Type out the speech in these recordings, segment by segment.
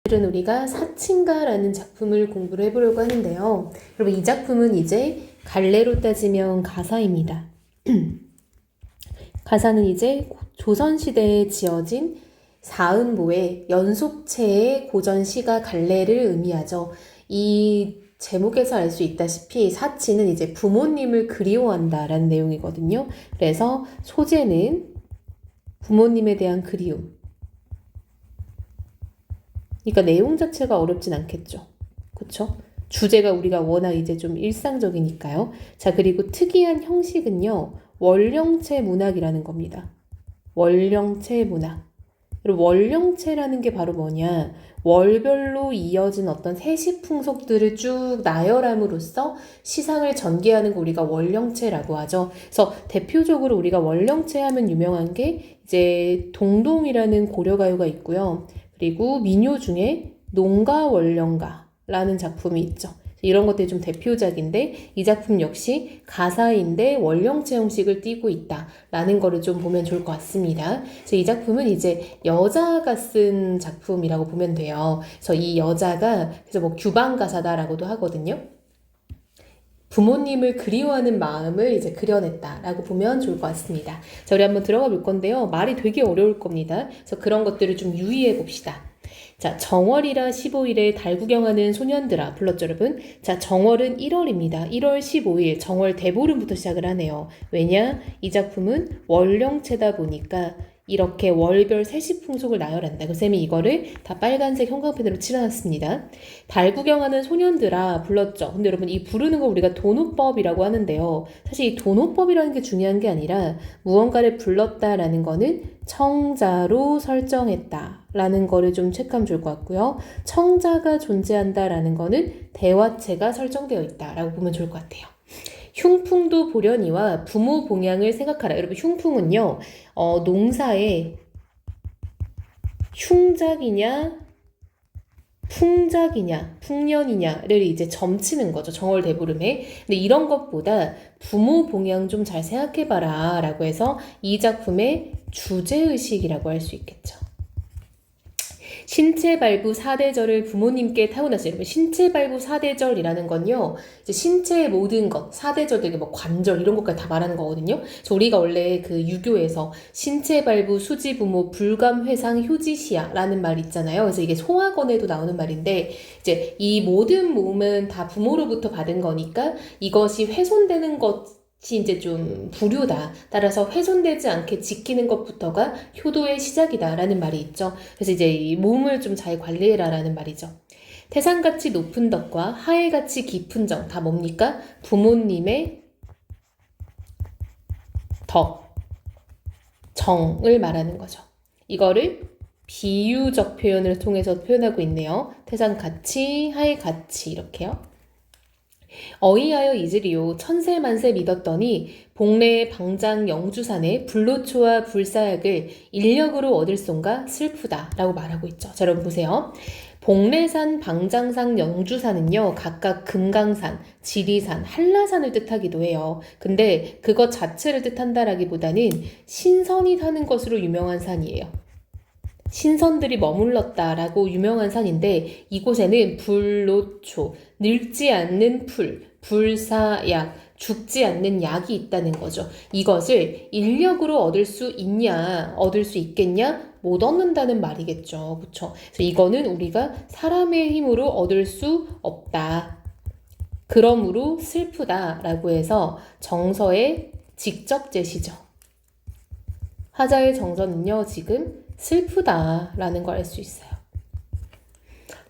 오늘은 우리가 사친가라는 작품을 공부를 해보려고 하는데요. 여러분, 이 작품은 이제 갈래로 따지면 가사입니다. 가사는 이제 조선시대에 지어진 사음보의 연속체의 고전시가 갈래를 의미하죠. 이 제목에서 알 수 있다시피 사치는 이제 부모님을 그리워한다라는 내용이거든요. 그래서 소재는 부모님에 대한 그리움. 그러니까 내용 자체가 어렵진 않겠죠. 그쵸? 주제가 우리가 워낙 이제 좀 일상적이니까요. 자, 그리고 특이한 형식은요, 원령체 문학이라는 겁니다. 원령체 문학. 그리고 원령체라는 게 바로 뭐냐? 월별로 이어진 어떤 세시풍속들을 쭉 나열함으로써 시상을 전개하는 거 우리가 원령체라고 하죠. 그래서 대표적으로 우리가 원령체 하면 유명한 게 이제 동동이라는 고려가요가 있고요. 그리고 민요 중에 농가원령가라는 작품이 있죠. 이런 것들이 좀 대표작인데 이 작품 역시 가사인데 원령체 형식을 띠고 있다라는 거를 좀 보면 좋을 것 같습니다. 그래서 이 작품은 이제 여자가 쓴 작품이라고 보면 돼요. 그래서 이 여자가 그래서 뭐 규방가사다라고도 하거든요. 부모님을 그리워하는 마음을 이제 그려냈다라고 보면 좋을 것 같습니다. 자, 우리 한번 들어가 볼 건데요. 말이 되게 어려울 겁니다. 그래서 그런 것들을 좀 유의해 봅시다. 자, 정월이라 15일에 달 구경하는 소년들아 불렀죠, 여러분? 자, 정월은 1월입니다. 1월 15일 정월 대보름부터 시작을 하네요. 왜냐? 이 작품은 원령체다 보니까 이렇게 월별 세시풍속을 나열한다. 그 쌤이 이거를 다 빨간색 형광펜으로 칠해놨습니다. 달 구경하는 소년들아 불렀죠. 근데 여러분 이 부르는 거 우리가 도노법이라고 하는데요. 사실 이 도노법이라는 게 중요한 게 아니라 무언가를 불렀다라는 거는 청자로 설정했다라는 거를 좀 체크하면 좋을 것 같고요. 청자가 존재한다라는 거는 대화체가 설정되어 있다라고 보면 좋을 것 같아요. 흉풍도 보려니와 부모 봉양을 생각하라. 여러분 흉풍은요. 농사에 흉작이냐 풍작이냐 풍년이냐를 이제 점치는 거죠. 정월대보름에. 근데 이런 것보다 부모 봉양 좀 잘 생각해봐라 라고 해서 이 작품의 주제의식이라고 할 수 있겠죠. 신체발부 4대절을 부모님께 타고났어요. 여러분, 신체발부 4대절이라는 건요, 이제 신체의 모든 것, 4대절 되게 뭐 관절 이런 것까지 다 말하는 거거든요. 그래서 우리가 원래 그 유교에서 신체발부, 수지부모, 불감회상, 효지시야라는 말 있잖아요. 그래서 이게 소학원에도 나오는 말인데, 이제 이 모든 몸은 다 부모로부터 받은 거니까 이것이 훼손되는 것 이제 좀 불효다. 따라서 훼손되지 않게 지키는 것부터가 효도의 시작이다라는 말이 있죠. 그래서 이제 이 몸을 좀 잘 관리해라라는 말이죠. 태산같이 높은 덕과 하해같이 깊은 정 다 뭡니까? 부모님의 덕, 정을 말하는 거죠. 이거를 비유적 표현을 통해서 표현하고 있네요. 태산같이, 하해같이 이렇게요. 어이하여 이즈리요 천세만세 믿었더니 복래의 방장 영주산에 불로초와 불사약을 인력으로 얻을 손가 슬프다 라고 말하고 있죠. 자, 여러분 보세요. 복래산, 방장산, 영주산은요 각각 금강산, 지리산, 한라산을 뜻하기도 해요. 근데 그것 자체를 뜻한다라기보다는 신선이 사는 것으로 유명한 산이에요. 신선들이 머물렀다라고 유명한 산인데 이곳에는 불로초, 늙지 않는 풀, 불사약, 죽지 않는 약이 있다는 거죠. 이것을 인력으로 얻을 수 있냐, 얻을 수 있겠냐? 못 얻는다는 말이겠죠. 그쵸? 그래서 이거는 우리가 사람의 힘으로 얻을 수 없다. 그러므로 슬프다라고 해서 정서의 직접 제시죠. 화자의 정서는요, 지금 슬프다라는 걸 알 수 있어요.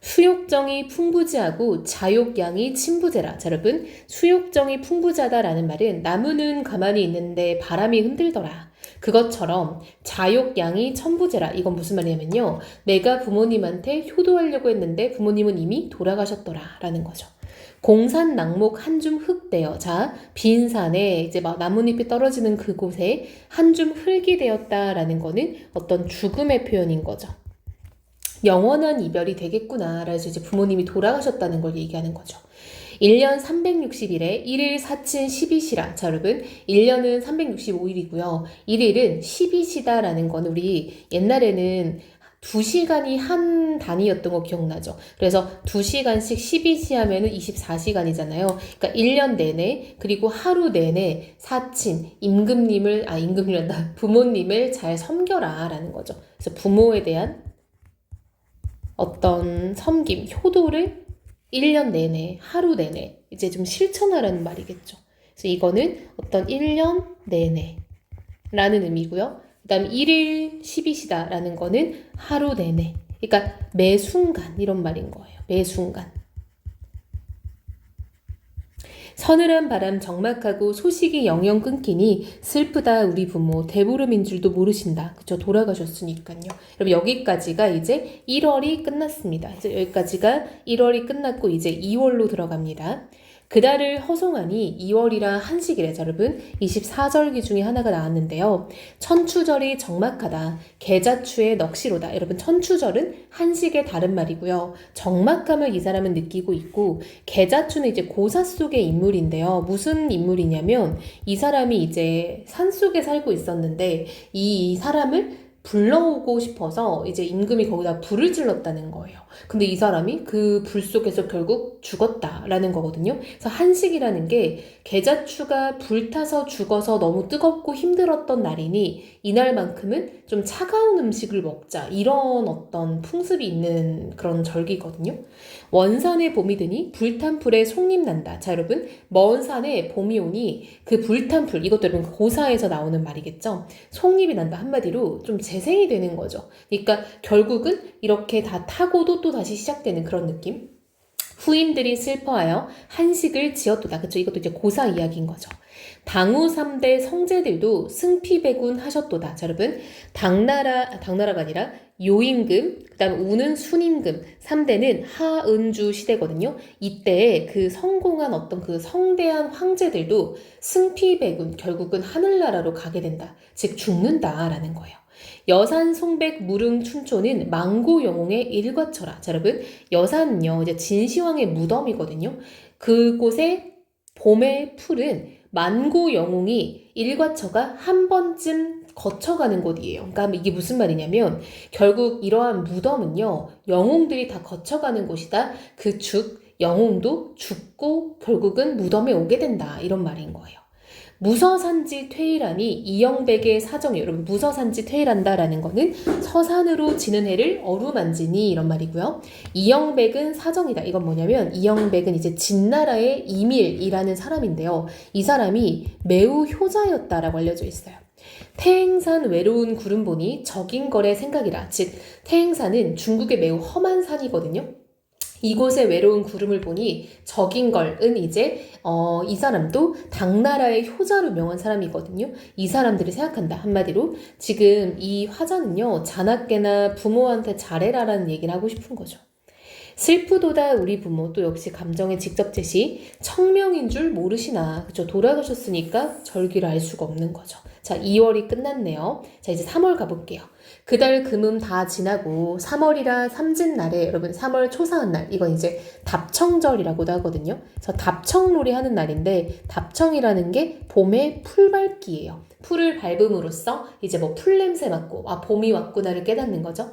수욕정이 풍부지하고 자욕양이 침부제라. 자, 여러분, 수욕정이 풍부자다라는 말은 나무는 가만히 있는데 바람이 흔들더라. 그것처럼 자욕양이 천부제라. 이건 무슨 말이냐면요. 내가 부모님한테 효도하려고 했는데 부모님은 이미 돌아가셨더라 라는 거죠. 공산 낙목 한 줌 흙 되어. 자, 빈 산에 이제 막 나뭇잎이 떨어지는 그곳에 한 줌 흙이 되었다라는 거는 어떤 죽음의 표현인 거죠. 영원한 이별이 되겠구나. 그래서 이제 부모님이 돌아가셨다는 걸 얘기하는 거죠. 1년 360일에 1일 사친 12시라. 자, 여러분, 1년은 365일이고요. 1일은 12시다라는 건 우리 옛날에는 2시간이 한 단위였던 거 기억나죠? 그래서 2시간씩 12시 하면은 24시간이잖아요. 그러니까 1년 내내 그리고 하루 내내 사친, 임금님이란다. 부모님을 잘 섬겨라 라는 거죠. 그래서 부모에 대한 어떤 섬김, 효도를 1년 내내, 하루 내내 이제 좀 실천하라는 말이겠죠. 그래서 이거는 어떤 1년 내내 라는 의미고요. 그 다음 1일 10이시다 라는 거는 하루 내내. 그러니까 매 순간 이런 말인 거예요. 매 순간. 서늘한 바람 적막하고 소식이 영영 끊기니 슬프다 우리 부모 대보름인 줄도 모르신다. 그쵸? 돌아가셨으니까요. 여러분 여기까지가 이제 1월이 끝났습니다. 이제 여기까지가 1월이 끝났고 이제 2월로 들어갑니다. 그달을 허송하니 2월이라 한식이래. 여러분 24절기 중에 하나가 나왔는데요. 천추절이 적막하다. 계자추의 넋이로다. 여러분 천추절은 한식의 다른 말이고요. 적막함을 이 사람은 느끼고 있고 계자추는 이제 고사 속의 인물인데요. 무슨 인물이냐면 이 사람이 이제 산속에 살고 있었는데 이 사람을 불러오고 싶어서 이제 임금이 거기다 불을 질렀다는 거예요. 근데 이 사람이 그 불 속에서 결국 죽었다라는 거거든요. 그래서 한식이라는 게 계자추가 불타서 죽어서 너무 뜨겁고 힘들었던 날이니 이날만큼은 좀 차가운 음식을 먹자 이런 어떤 풍습이 있는 그런 절기거든요. 원산에 봄이 드니 불탄 풀에 송림 난다. 자 여러분 먼 산에 봄이 오니 그 불탄 풀 이것도 여러분 고사에서 나오는 말이겠죠. 송림이 난다. 한마디로 좀 재생이 되는 거죠. 그러니까 결국은 이렇게 다 타고도 또 다시 시작되는 그런 느낌. 후인들이 슬퍼하여 한식을 지었도다. 그쵸? 이것도 이제 고사 이야기인 거죠. 당우 3대 성제들도 승피배군 하셨도다. 자, 여러분 당나라가 아니라 요임금, 그 다음 우는 순임금, 3대는 하은주 시대거든요. 이때 그 성공한 어떤 그 성대한 황제들도 승피배군, 결국은 하늘나라로 가게 된다. 즉 죽는다라는 거예요. 여산 송백 무릉 춘초는 망고 영웅의 일과처라. 자, 여러분 여산은요 이제 진시황의 무덤이거든요. 그곳에 봄의 풀은 만고 영웅이 일과처가 한 번쯤 거쳐가는 곳이에요. 그러니까 이게 무슨 말이냐면 결국 이러한 무덤은요 영웅들이 다 거쳐가는 곳이다. 그 영웅도 죽고 결국은 무덤에 오게 된다 이런 말인 거예요. 무서산지 퇴일하니 이영백의 사정이 여러분 무서산지 퇴일한다라는 거는 서산으로 지는 해를 어루만지니 이런 말이고요. 이영백은 사정이다. 이건 뭐냐면 이영백은 이제 진나라의 이밀이라는 사람인데요. 이 사람이 매우 효자였다라고 알려져 있어요. 태행산 외로운 구름 보니 적인거래 생각이라. 즉 태행산은 중국의 매우 험한 산이거든요. 이곳에 외로운 구름을 보니 적인걸은 이제 이 사람도 당나라의 효자로 명한 사람이거든요. 이 사람들이 생각한다. 한마디로 지금 이 화자는요. 자나깨나 부모한테 잘해라라는 얘기를 하고 싶은 거죠. 슬프도다 우리 부모 또 역시 감정의 직접 제시 청명인 줄 모르시나. 그쵸? 돌아가셨으니까 절기를 알 수가 없는 거죠. 자 2월이 끝났네요. 자 이제 3월 가볼게요. 그달 금음 다 지나고 3월이라 삼진날에 여러분 3월 초사한 날 이건 이제 답청절이라고도 하거든요. 그래서 답청놀이 하는 날인데 답청이라는 게 봄의 풀밟기예요. 풀을 밟음으로써 이제 뭐 풀냄새 맡고 아 봄이 왔구나를 깨닫는 거죠.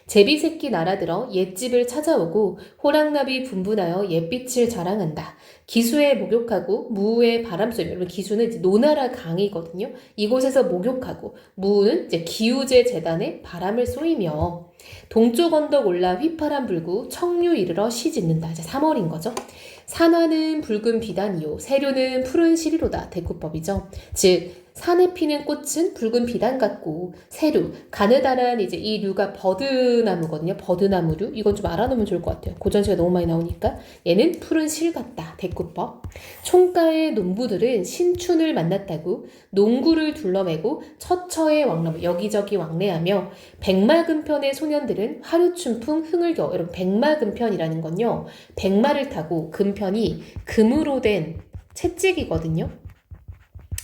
제비새끼 날아들어 옛집을 찾아오고 호랑나비 분분하여 옛빛을 자랑한다. 기수에 목욕하고 무우에 바람 쏘며 여러분 기수는 이제 노나라 강이거든요. 이곳에서 목욕하고 무우는 이제 기우제 재단에 바람을 쏘이며 동쪽 언덕 올라 휘파람 불고 청류 이르러 시 짓는다. 이제 3월인 거죠. 산화는 붉은 비단이요 세류는 푸른 시리로다. 대구법이죠. 즉 산에 피는 꽃은 붉은 비단 같고 세류, 가느다란 이제 이 류가 버드나무거든요. 버드나무류. 이건 좀 알아놓으면 좋을 것 같아요. 고전시가 너무 많이 나오니까. 얘는 푸른 실 같다. 대구법. 총가의 농부들은 신춘을 만났다고 농구를 둘러매고 처처의 왕람 여기저기 왕래하며 백마금편의 소년들은 화류춘풍 흥을 겨워. 여러분 백마금편이라는 건요. 백마를 타고 금편이 금으로 된 채찍이거든요.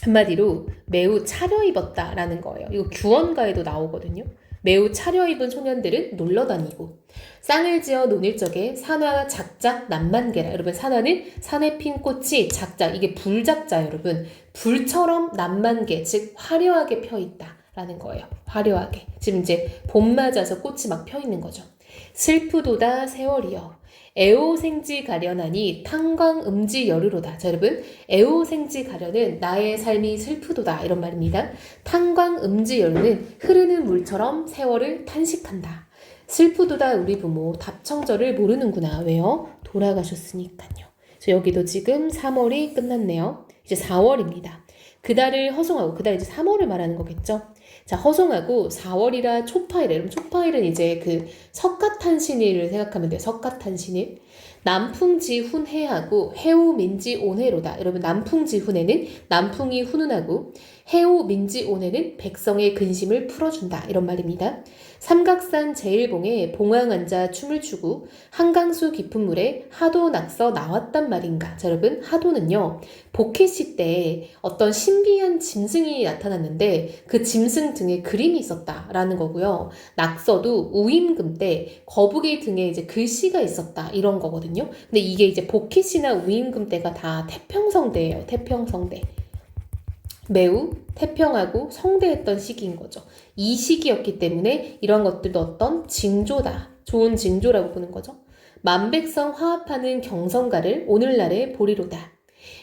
한마디로 매우 차려입었다라는 거예요. 이거 규원가에도 나오거든요. 매우 차려입은 소년들은 놀러다니고 쌍을 지어 논일 적에 산화 작작 남만개라. 여러분 산화는 산에 핀 꽃이 작작 이게 불작자 여러분 불처럼 남만개 즉 화려하게 펴있다 라는 거예요. 화려하게. 지금 이제 봄 맞아서 꽃이 막 펴 있는 거죠. 슬프도다 세월이여. 애오생지 가련하니 탄광음지 여르로다. 자, 여러분, 애오생지 가련은 나의 삶이 슬프도다 이런 말입니다. 탄광음지 여르는 흐르는 물처럼 세월을 탄식한다. 슬프도다 우리 부모 답청절을 모르는구나. 왜요? 돌아가셨으니까요. 여기도 지금 3월이 끝났네요. 이제 4월입니다. 그달을 허송하고, 그달 이제 3월을 말하는 거겠죠. 자, 허송하고 4월이라 초파일. 여러분, 초파일은 이제 그 석가탄신일을 생각하면 돼요. 석가탄신일. 남풍지 훈해하고 해오민지 온해로다. 여러분, 남풍지 훈해는 남풍이 훈훈하고 해오민지 온해는 백성의 근심을 풀어준다. 이런 말입니다. 삼각산 제일봉에 봉황 앉아 춤을 추고 한강수 깊은 물에 하도 낙서 나왔단 말인가. 자, 여러분, 하도는요, 복희씨 때 어떤 신비한 짐승이 나타났는데 그 짐승 등에 그림이 있었다라는 거고요. 낙서도 우임금 때 거북이 등에 이제 글씨가 있었다 이런 거거든요. 근데 이게 이제 복희씨나 우임금 때가 다 태평성대예요. 태평성대. 매우 태평하고 성대했던 시기인 거죠. 이 시기였기 때문에 이런 것들도 어떤 징조다. 좋은 징조라고 보는 거죠. 만백성 화합하는 경성가를 오늘날에 보리로다.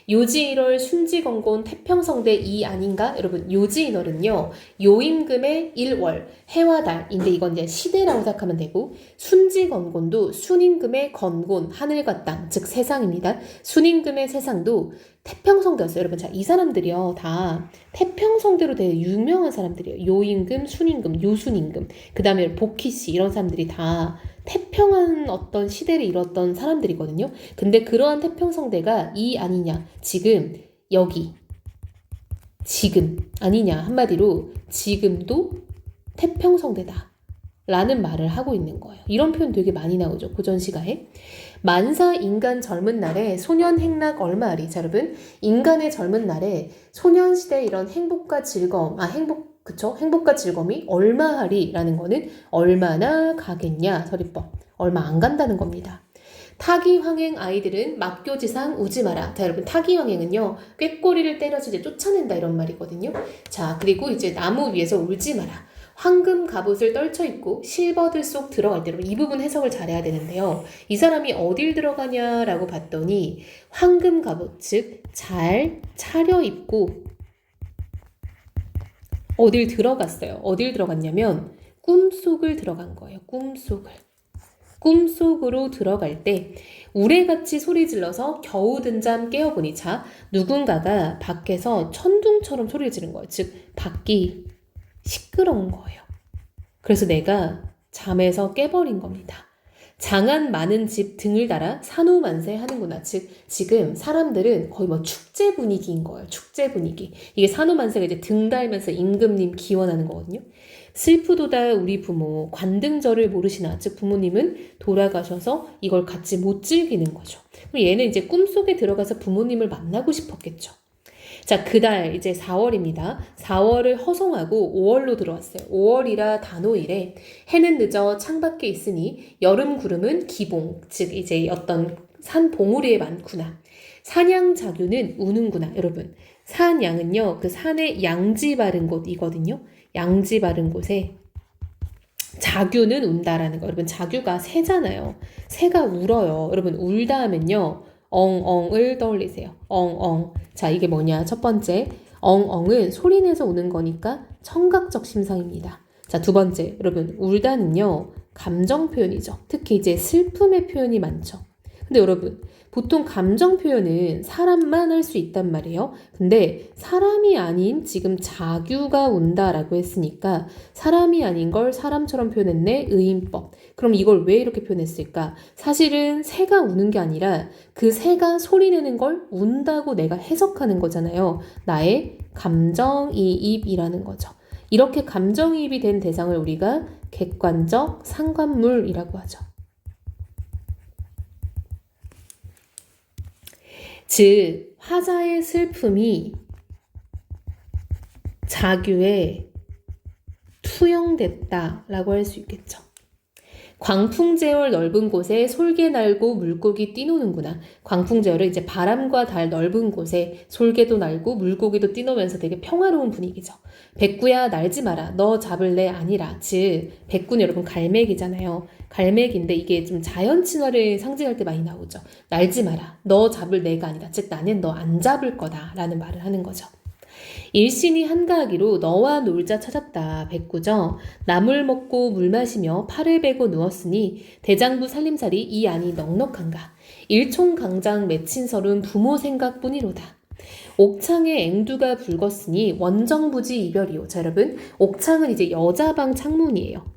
요지일월 순지건곤 태평성대 이 아닌가? 여러분, 요지인월은요, 요임금의 1월, 해와 달인데 이건 이제 시대라고 생각하면 되고, 순지건곤도 순임금의 건곤, 하늘과 땅, 즉 세상입니다. 순임금의 세상도 태평성대였어요. 여러분, 자, 이 사람들이요, 다 태평성대로 되게 유명한 사람들이에요. 요임금, 순임금, 요순임금, 그 다음에 복희씨, 이런 사람들이 다 태평한 어떤 시대를 이뤘던 사람들이거든요. 근데 그러한 태평성대가 이 아니냐, 지금 여기 지금 아니냐, 한마디로 지금도 태평성대다 라는 말을 하고 있는 거예요. 이런 표현 되게 많이 나오죠, 고전시가에. 만사 인간 젊은 날에 소년 행락 얼마하리. 자, 여러분, 인간의 젊은 날에 소년시대 이런 행복과 즐거움, 그쵸? 행복과 즐거움이 얼마하리라는 거는 얼마나 가겠냐, 서리법. 얼마 안 간다는 겁니다. 타기황행 아이들은 막교지상 우지 마라. 자, 여러분, 타기황행은요, 꾀꼬리를 때려서 이제 쫓아낸다 이런 말이거든요. 자, 그리고 이제 나무 위에서 울지 마라. 황금 갑옷을 떨쳐 입고 실버들 속 들어갈 때, 여러분, 이 부분 해석을 잘해야 되는데요. 이 사람이 어딜 들어가냐라고 봤더니 황금 갑옷, 즉 잘 차려입고 어딜 들어갔어요. 어딜 들어갔냐면 꿈속을 들어간 거예요. 꿈속으로 들어갈 때 우레같이 소리 질러서 겨우 든 잠 깨어보니, 자, 누군가가 밖에서 천둥처럼 소리를 지른 거예요. 즉 밖이 시끄러운 거예요. 그래서 내가 잠에서 깨버린 겁니다. 장안 많은 집 등을 달아 산후만세 하는구나. 즉 지금 사람들은 거의 뭐 축제 분위기인 거예요. 축제 분위기. 이게 산후만세가 이제 등 달면서 임금님 기원하는 거거든요. 슬프도다 우리 부모 관등절을 모르시나. 즉 부모님은 돌아가셔서 이걸 같이 못 즐기는 거죠. 그럼 얘는 이제 꿈속에 들어가서 부모님을 만나고 싶었겠죠. 자, 그달 이제 4월입니다. 4월을 허송하고 5월로 들어왔어요. 5월이라 단오일에 해는 늦어 창밖에 있으니 여름 구름은 기봉, 즉 이제 어떤 산 봉우리에 많구나. 산양자규는 우는구나. 여러분, 산양은요, 그 산에 양지 바른 곳이거든요. 양지 바른 곳에 자규는 운다라는 거. 여러분, 자규가 새잖아요. 새가 울어요. 여러분, 울다 하면요, 엉엉을 떠올리세요. 엉엉. 자, 이게 뭐냐? 첫 번째, 엉엉은 소리내서 우는 거니까 청각적 심상입니다. 자, 두 번째, 여러분, 울다는요, 감정 표현이죠. 특히 이제 슬픔의 표현이 많죠. 근데 여러분, 보통 감정 표현은 사람만 할 수 있단 말이에요. 근데 사람이 아닌 지금 자규가 운다라고 했으니까 사람이 아닌 걸 사람처럼 표현했네, 의인법. 그럼 이걸 왜 이렇게 표현했을까? 사실은 새가 우는 게 아니라 그 새가 소리내는 걸 운다고 내가 해석하는 거잖아요. 나의 감정이입이라는 거죠. 이렇게 감정이입이 된 대상을 우리가 객관적 상관물이라고 하죠. 즉 화자의 슬픔이 자규에 투영됐다라고 할 수 있겠죠. 광풍제월 넓은 곳에 솔개 날고 물고기 뛰노는구나. 광풍제월은 이제 바람과 달 넓은 곳에 솔개도 날고 물고기도 뛰노면서 되게 평화로운 분위기죠. 백구야 날지 마라. 너 잡을래 아니라. 즉 백구는 여러분 갈매기잖아요. 갈매기인데 이게 좀 자연 친화를 상징할 때 많이 나오죠. 날지 마라. 너 잡을 내가 아니라. 즉 나는 너 안 잡을 거다 라는 말을 하는 거죠. 일신이 한가하기로 너와 놀자 찾았다. 백구죠. 나물 먹고 물 마시며 팔을 베고 누웠으니 대장부 살림살이 이 안이 넉넉한가. 일총강장 맺힌 설은 부모 생각뿐이로다. 옥창에 앵두가 붉었으니 원정부지 이별이요. 자, 여러분, 옥창은 이제 여자방 창문이에요.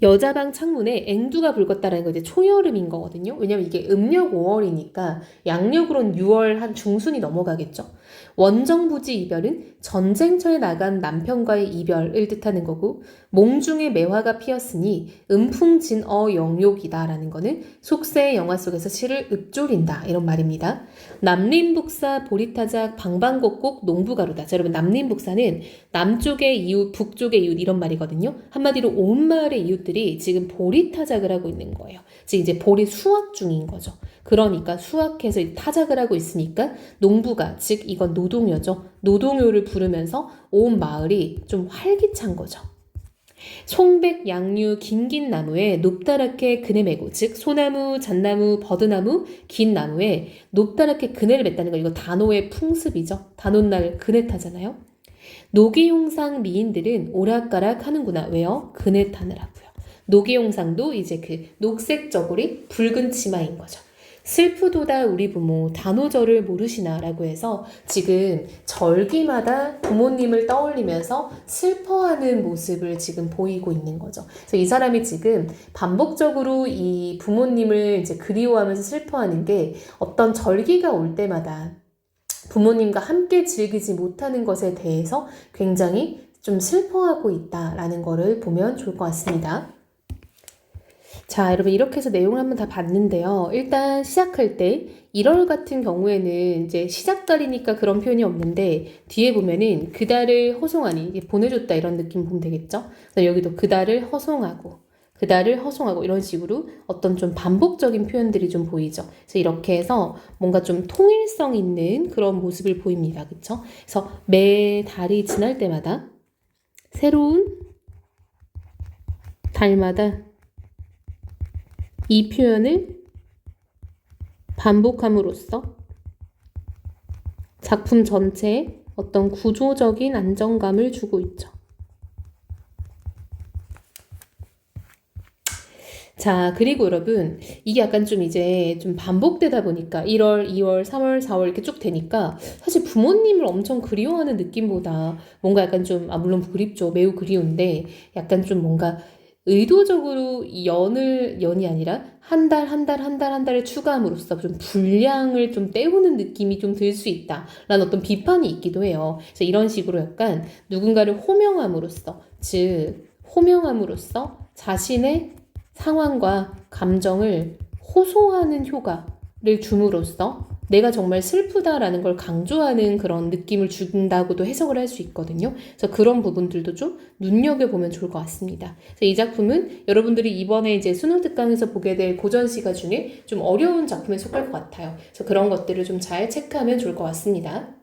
여자방 창문에 앵두가 붉었다라는 거 이제 초여름인 거거든요. 왜냐면 이게 음력 5월이니까 양력으로는 6월 한 중순이 넘어가겠죠. 원정부지 이별은 전쟁터에 나간 남편과의 이별을 뜻하는 거고, 몽중에 매화가 피었으니 음풍진어 영욕이다라는 거는 속세의 영화 속에서 시를 읊조린다 이런 말입니다. 남림북사 보리타작 방방곡곡 농부가루다. 자, 여러분 남림북사는 남쪽의 이웃, 북쪽의 이웃 이런 말이거든요. 한마디로 온 마을의 이웃들이 지금 보리타작을 하고 있는 거예요. 즉 이제 보리 수확 중인 거죠. 그러니까 수확해서 타작을 하고 있으니까 농부가, 즉 이건 노동요죠. 노동요를 부르면서 온 마을이 좀 활기찬 거죠. 송백, 양류, 긴긴 나무에 높다랗게 그네 매고, 즉 소나무, 잣나무, 버드나무, 긴 나무에 높다랗게 그네를 맸다는 거, 이거 단오의 풍습이죠. 단오날 그네 타잖아요. 노기용상 미인들은 오락가락 하는구나. 왜요? 그네 타느라고요. 노기용상도 이제 그 녹색 저고리 붉은 치마인 거죠. 슬프도다 우리 부모 단오절을 모르시나 라고 해서 지금 절기마다 부모님을 떠올리면서 슬퍼하는 모습을 지금 보이고 있는 거죠. 그래서 이 사람이 지금 반복적으로 이 부모님을 이제 그리워하면서 슬퍼하는 게 어떤 절기가 올 때마다 부모님과 함께 즐기지 못하는 것에 대해서 굉장히 좀 슬퍼하고 있다라는 거를 보면 좋을 것 같습니다. 자, 여러분 이렇게 해서 내용을 한번 다 봤는데요. 일단 시작할 때 1월 같은 경우에는 이제 시작달이니까 그런 표현이 없는데 뒤에 보면은 그달을 허송하니 보내줬다 이런 느낌 보면 되겠죠. 여기도 그달을 허송하고 그달을 허송하고 이런 식으로 어떤 좀 반복적인 표현들이 좀 보이죠. 그래서 이렇게 해서 뭔가 좀 통일성 있는 그런 모습을 보입니다. 그렇죠? 그래서 매 달이 지날 때마다 새로운 달마다 이 표현을 반복함으로써 작품 전체에 어떤 구조적인 안정감을 주고 있죠. 자, 그리고 여러분, 이게 약간 좀 이제 좀 반복되다 보니까 1월, 2월, 3월, 4월 이렇게 쭉 되니까 사실 부모님을 엄청 그리워하는 느낌보다 뭔가 약간 좀, 물론 그립죠. 매우 그리운데 약간 좀 뭔가 의도적으로 연이 아니라 한 달을 추가함으로써 좀 분량을 좀 때우는 느낌이 좀 들 수 있다라는 어떤 비판이 있기도 해요. 그래서 이런 식으로 약간 누군가를 호명함으로써, 즉 호명함으로써 자신의 상황과 감정을 호소하는 효과를 줌으로써 내가 정말 슬프다라는 걸 강조하는 그런 느낌을 준다고도 해석을 할 수 있거든요. 그래서 그런 부분들도 좀 눈여겨보면 좋을 것 같습니다. 그래서 이 작품은 여러분들이 이번에 이제 수능 특강에서 보게 될 고전시가 중에 좀 어려운 작품에 속할 것 같아요. 그래서 그런 것들을 좀 잘 체크하면 좋을 것 같습니다.